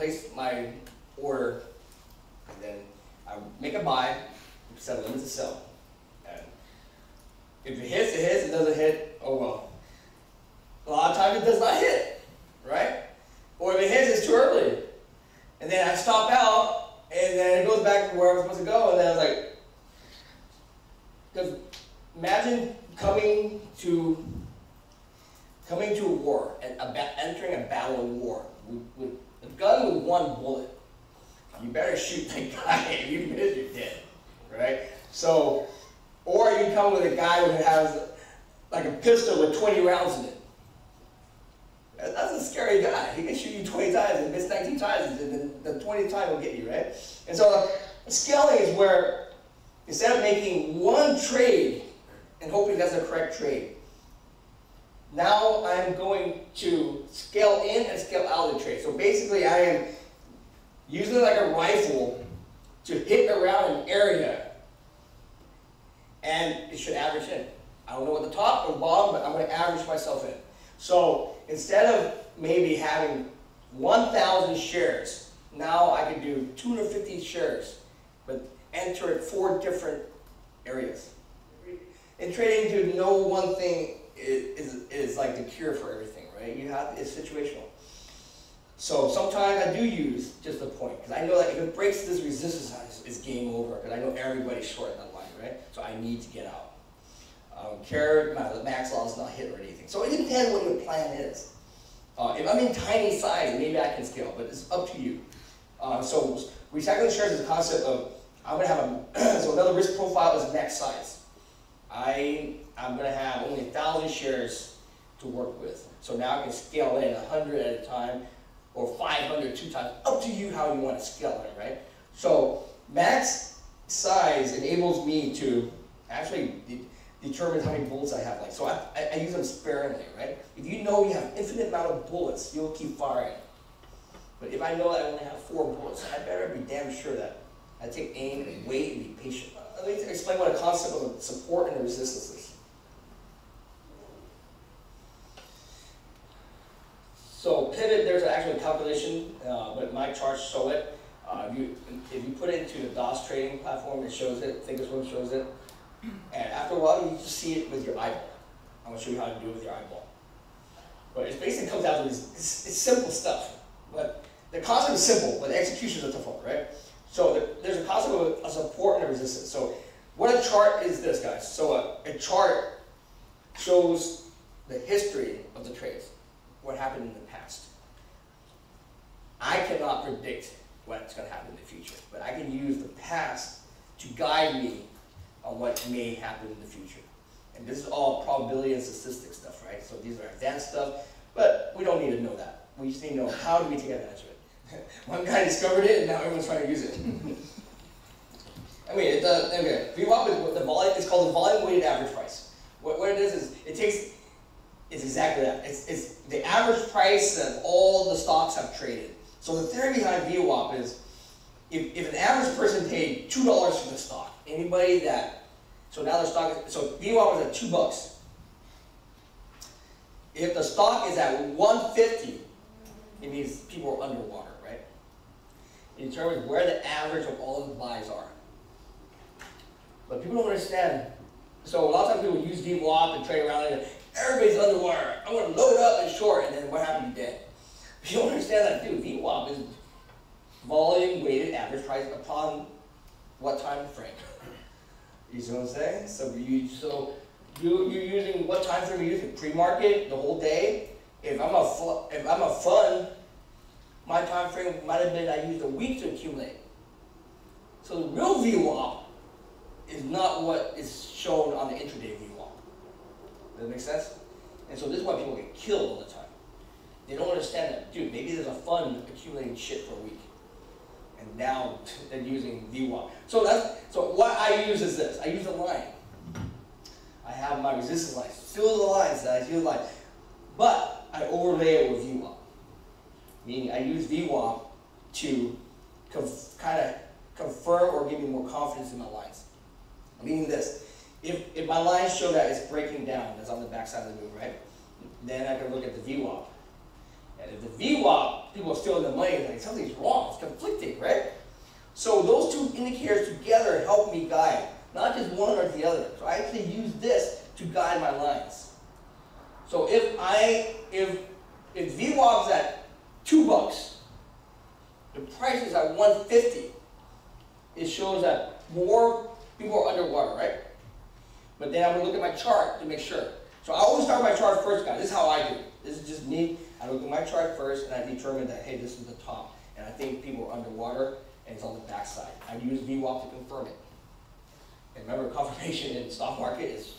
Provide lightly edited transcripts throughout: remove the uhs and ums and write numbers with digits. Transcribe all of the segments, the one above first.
place my order, and then I make a buy, set a limit to sell. And if it hits, it hits. It doesn't hit, oh well. A lot of times it does not hit, right? Or if it hits, it's too early. And then I stop out, and then it goes back to where I'm supposed to go, and then I was like, because imagine coming to a war, and entering a battle of war with a gun with one bullet. You better shoot that guy. If you miss, you're dead, right? So, or you come with a guy who has like a pistol with 20 rounds in it. That's a scary guy. He can shoot you 20 times and miss 19 times, and then the 20th time will get you, right? And so scaling is where instead of making one trade and hoping that's the correct trade, now I'm going to scale in and scale out of the trade. So basically I am using it like a rifle to hit around an area, and it should average in. I don't know what the top or bottom, but I'm going to average myself in. So instead of maybe having 1,000 shares, now I can do 250 shares, but enter it 4 different areas. In trading, to know one thing is like the cure for everything, right? You have, it's situational. So sometimes I do use just a point, because I know that if it breaks this resistance line, it's game over, because I know everybody's short in that line, right? So I need to get out. I don't care, my max loss is not hit or anything. So it depends what your plan is. If I'm in tiny size, maybe I can scale, but it's up to you. So recycling shares is a concept of, I'm going to have a, so another risk profile is max size. I'm going to have only 1,000 shares to work with. So now I can scale in 100 at a time, or 500 2 times, up to you how you want to scale it, right? So max size enables me to actually determine how many bullets I have. Like, so I use them sparingly, right? If you know you have infinite amount of bullets, you'll keep firing. But if I know that I only have 4 bullets, I better be damn sure that I take aim and wait and be patient. Let me explain what a concept of support and resistance is. So pivot, there's actually a calculation, but my charts show it. If you put it into the DOS trading platform, it shows it. Thinkorswim shows it. And after a while, you just see it with your eyeball. I'm going to show you how to do it with your eyeball. But it basically comes down to this. It's simple stuff. But the concept is simple, but the execution is a tough one, right? So there's a concept of a support and a resistance. So what a chart is this, guys. So a chart shows the history of the trades, what happened in the past. I cannot predict what's going to happen in the future, but I can use the past to guide me on what may happen in the future. And this is all probability and statistics stuff, right? So these are advanced stuff, but we don't need to know that. We just need to know how do we take advantage of it. One guy discovered it, and now everyone's trying to use it. I mean, okay. VWAP is the volume. It's called the volume-weighted average price. What it is it's exactly that. It's the average price that all the stocks have traded. So the theory behind VWAP is, if an average person paid $2 for the stock, anybody that, so now the stock, so VWAP is at $2. If the stock is at 150, it means people are underwater, right? It determines where the average of all of the buys are. But people don't understand. So a lot of times people use VWAP and trade around it. Everybody's underwater. I'm going to load up and short, and then what happened? You're dead. But you don't understand that, dude. VWAP is volume-weighted average price upon what time frame? You see what I'm saying? So you're using what time frame? You're using pre-market, the whole day. If I'm a fund, my time frame might have been I used a week to accumulate. So the real VWAP is not what is shown on the intraday VWAP. Does that make sense? And so this is why people get killed all the time. They don't understand that, dude, maybe there's a fund accumulating shit for a week. And now they're using VWAP. So what I use is this. I use a line. I have my resistance lines. Fill the lines that I use but I overlay it with VWAP. Meaning I use VWAP to kind of confirm or give me more confidence in my lines. Meaning this, if my lines show that it's breaking down, that's on the back side of the move, right? Then I can look at the VWAP. And if the VWAP, people are stealing the money, like something's wrong, it's conflicting, right? So those two indicators together help me guide, not just one or the other. So I actually use this to guide my lines. So if VWAP is at $2, the price is at $150, it shows that more people are underwater, right? But then I'm gonna look at my chart to make sure. So I always start my chart first, guys. This is how I do it. This is just me. I look at my chart first and I determine that, hey, this is the top. And I think people are underwater and it's on the backside. I use VWAP to confirm it. And remember, confirmation in the stock market is,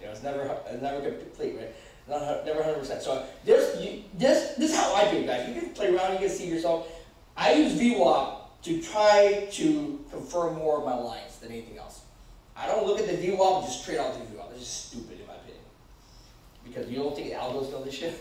it's never complete, right? Never 100%. So this is how I do it, guys. You can play around, you can see yourself. I use VWAP to try to confirm more of my lines than anything else. I don't look at the VWAP and just trade out the VWAP. It's just stupid in my opinion. Because you don't think the algos know this shit?